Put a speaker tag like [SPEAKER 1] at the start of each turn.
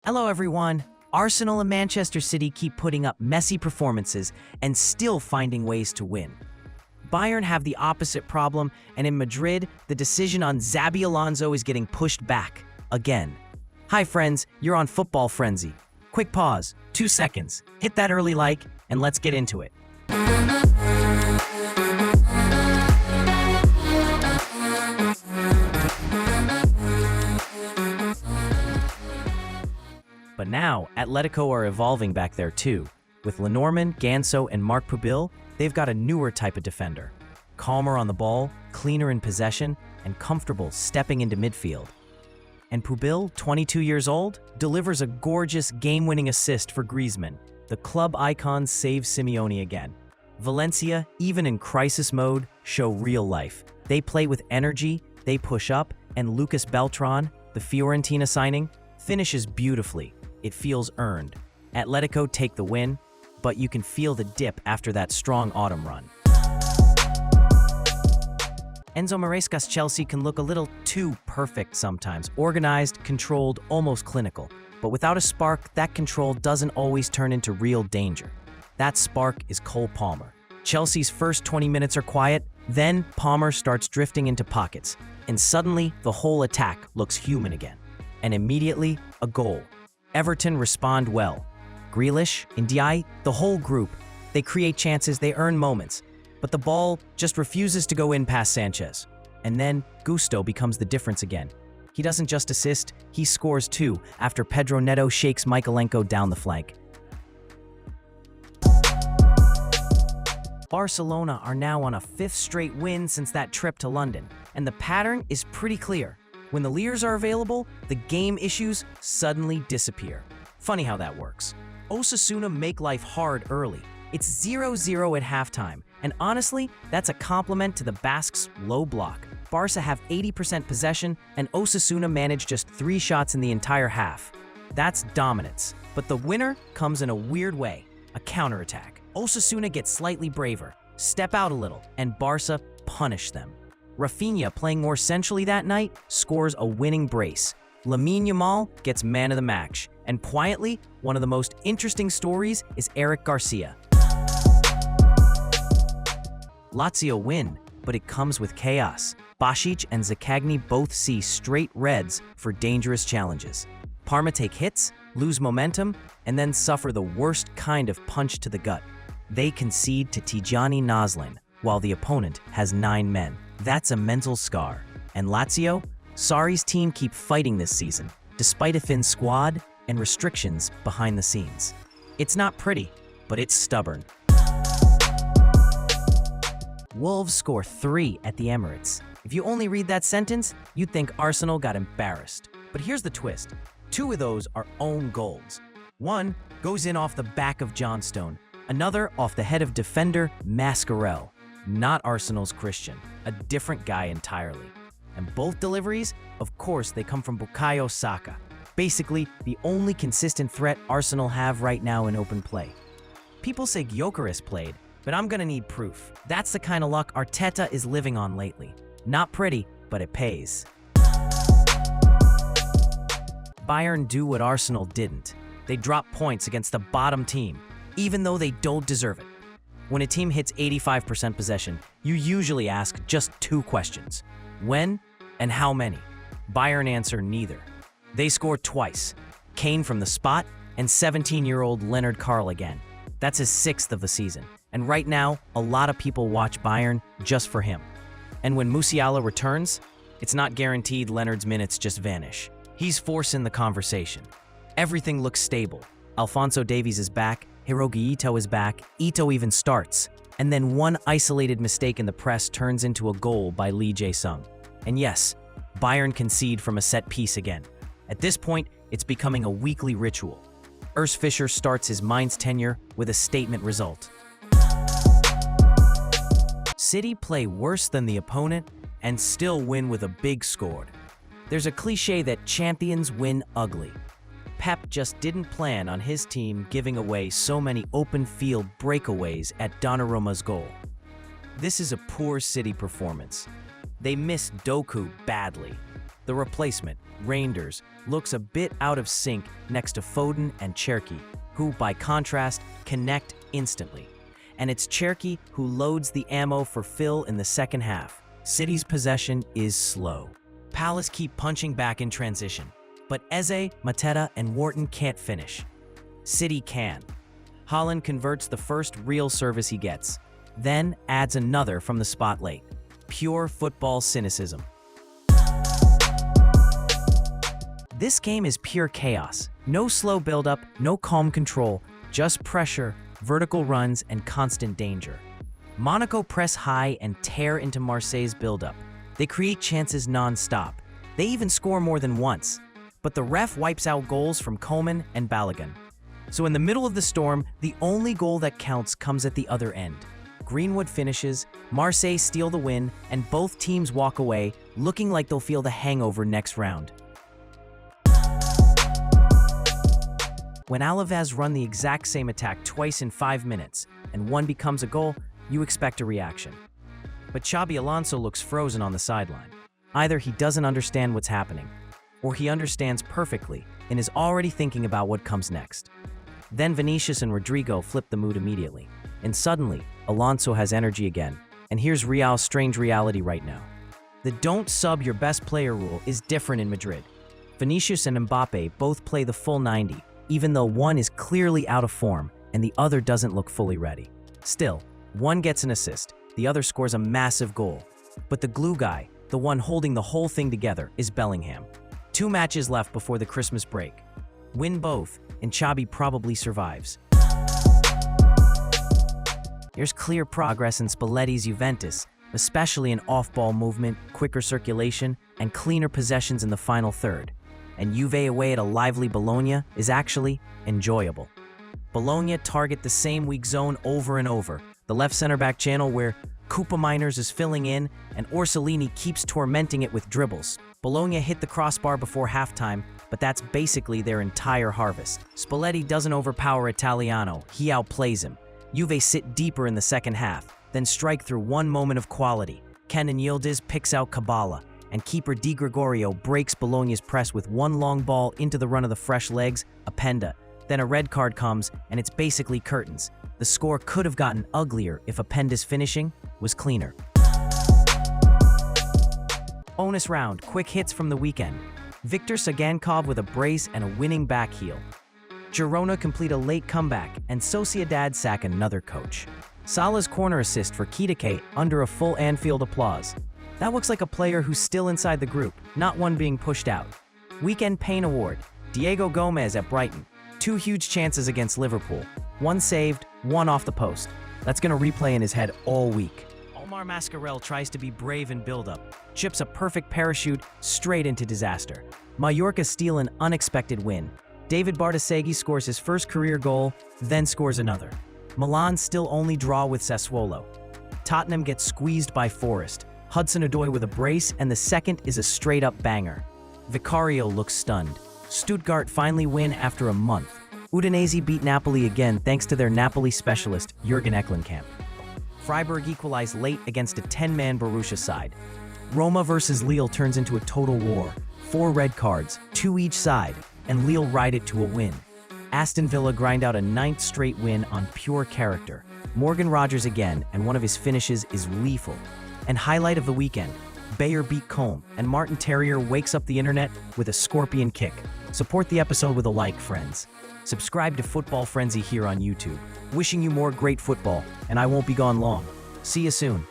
[SPEAKER 1] Hello everyone! Arsenal and Manchester City keep putting up messy performances and still finding ways to win. Bayern have the opposite problem, and in Madrid, the decision on Xabi Alonso is getting pushed back, again. Hi friends, you're on Football Frenzy. Quick pause, 2 seconds, hit that early like, and let's get into it. But now, Atletico are evolving back there too. With Lenormand, Ganso, and Marc Pubil, they've got a newer type of defender. Calmer on the ball, cleaner in possession, and comfortable stepping into midfield. And Pubil, 22 years old, delivers a gorgeous game-winning assist for Griezmann. The club icons save Simeone again. Valencia, even in crisis mode, show real life. They play with energy, they push up, and Lucas Beltran, the Fiorentina signing, finishes beautifully. It feels earned. Atletico take the win, but you can feel the dip after that strong autumn run. Enzo Maresca's Chelsea can look a little too perfect sometimes, organized, controlled, almost clinical. But without a spark, that control doesn't always turn into real danger. That spark is Cole Palmer. Chelsea's first 20 minutes are quiet, then Palmer starts drifting into pockets, and suddenly the whole attack looks human again. And immediately, a goal. Everton respond well. Grealish, Ndiaye, the whole group, they create chances, they earn moments. But the ball just refuses to go in past Sanchez. And then Gusto becomes the difference again. He doesn't just assist, he scores too after Pedro Neto shakes Michalenko down the flank. Barcelona are now on a 5th straight win since that trip to London, and the pattern is pretty clear. When the Lears are available, the game issues suddenly disappear. Funny how that works. Osasuna make life hard early. It's 0-0 at halftime, and honestly, that's a compliment to the Basques' low block. Barca have 80% possession, and Osasuna manage just 3 shots in the entire half. That's dominance. But the winner comes in a weird way, a counterattack. Osasuna gets slightly braver, step out a little, and Barca punish them. Rafinha, playing more centrally that night, scores a winning brace. Lamine Yamal gets man of the match. And quietly, one of the most interesting stories is Eric Garcia. Lazio win, but it comes with chaos. Basic and Zaccagni both see straight reds for dangerous challenges. Parma take hits, lose momentum, and then suffer the worst kind of punch to the gut. They concede to Tijani Nazlin, while the opponent has 9 men. That's a mental scar. And Lazio? Sarri's team keep fighting this season, despite a thin squad and restrictions behind the scenes. It's not pretty, but it's stubborn. Wolves score 3 at the Emirates. If you only read that sentence, you'd think Arsenal got embarrassed. But here's the twist. 2 of those are own goals. One goes in off the back of Johnstone, another off the head of defender Mascarell. Not Arsenal's Christian, a different guy entirely. And both deliveries, of course, they come from Bukayo Saka. Basically, the only consistent threat Arsenal have right now in open play. People say Gyökeres played, but I'm gonna need proof. That's the kind of luck Arteta is living on lately. Not pretty, but it pays. Bayern do what Arsenal didn't. They drop points against the bottom team, even though they don't deserve it. When a team hits 85% possession, you usually ask just 2 questions. When and how many? Bayern answer neither. They score twice. Kane from the spot and 17-year-old Leonard Carl again. That's his 6th of the season. And right now, a lot of people watch Bayern just for him. And when Musiala returns, it's not guaranteed Leonard's minutes just vanish. He's forcing the conversation. Everything looks stable. Alphonso Davies is back, Hirogi Ito is back, Ito even starts. And then one isolated mistake in the press turns into a goal by Lee Jae-sung. And yes, Bayern concede from a set piece again. At this point, it's becoming a weekly ritual. Urs Fischer starts his Mainz tenure with a statement result. City play worse than the opponent and still win with a big score. There's a cliche that champions win ugly. Pep just didn't plan on his team giving away so many open field breakaways at Donnarumma's goal. This is a poor City performance. They missed Doku badly. The replacement, Reinders, looks a bit out of sync next to Foden and Cherki, who, by contrast, connect instantly. And it's Cherki who loads the ammo for Phil in the second half. City's possession is slow. Palace keep punching back in transition, but Eze, Mateta, and Wharton can't finish. City can. Haaland converts the first real service he gets, then adds another from the spotlight. Pure football cynicism. This game is pure chaos. No slow build-up, no calm control, just pressure, vertical runs, and constant danger. Monaco press high and tear into Marseille's build-up. They create chances non-stop. They even score more than once. But the ref wipes out goals from Coman and Balogun. So in the middle of the storm, the only goal that counts comes at the other end. Greenwood finishes, Marseille steal the win, and both teams walk away, looking like they'll feel the hangover next round. When Alaves run the exact same attack twice in 5 minutes, and one becomes a goal, you expect a reaction. But Xabi Alonso looks frozen on the sideline. Either he doesn't understand what's happening, or he understands perfectly and is already thinking about what comes next. Then Vinicius and Rodrigo flip the mood immediately, and suddenly, Alonso has energy again. And here's Real's strange reality right now. The don't sub your best player rule is different in Madrid. Vinicius and Mbappe both play the full 90, even though one is clearly out of form and the other doesn't look fully ready. Still, one gets an assist, the other scores a massive goal. But the glue guy, the one holding the whole thing together, is Bellingham. 2 matches left before the Christmas break. Win both, and Xabi probably survives. There's clear progress in Spalletti's Juventus, especially in off-ball movement, quicker circulation, and cleaner possessions in the final third. And Juve away at a lively Bologna is actually enjoyable. Bologna target the same weak zone over and over, the left center-back channel where Koopa Miners is filling in and Orsolini keeps tormenting it with dribbles. Bologna hit the crossbar before halftime, but that's basically their entire harvest. Spalletti doesn't overpower Italiano, he outplays him. Juve sit deeper in the second half, then strike through one moment of quality. Kenan Yildiz picks out Kabala, and keeper Di Gregorio breaks Bologna's press with one long ball into the run of the fresh legs, Apenda. Then a red card comes, and it's basically curtains. The score could have gotten uglier if Apenda's finishing was cleaner. Bonus round, quick hits from the weekend. Viktor Sagankov with a brace and a winning back heel. Girona complete a late comeback, and Sociedad sack another coach. Salah's corner assist for Kitake under a full Anfield applause. That looks like a player who's still inside the group, not one being pushed out. Weekend Pain Award, Diego Gomez at Brighton. 2 huge chances against Liverpool. One saved, one off the post. That's going to replay in his head all week. Omar Mascarell tries to be brave in build-up, chips a perfect parachute straight into disaster. Mallorca steal an unexpected win. David Bartasegui scores his first career goal, then scores another. Milan still only draw with Sassuolo. Tottenham gets squeezed by Forest. Hudson-Odoi with a brace, and the second is a straight-up banger. Vicario looks stunned. Stuttgart finally win after a month. Udinese beat Napoli again thanks to their Napoli specialist, Jurgen Eklenkamp. Freiburg equalized late against a 10-man Borussia side. Roma versus Lille turns into a total war. 4 red cards, 2 each side, and Lille ride it to a win. Aston Villa grind out a 9th straight win on pure character. Morgan Rogers again, and one of his finishes is lethal. And highlight of the weekend, Bayer beat Combe, and Martin Terrier wakes up the internet with a scorpion kick. Support the episode with a like, friends. Subscribe to Football Frenzy here on YouTube. Wishing you more great football, and I won't be gone long. See you soon.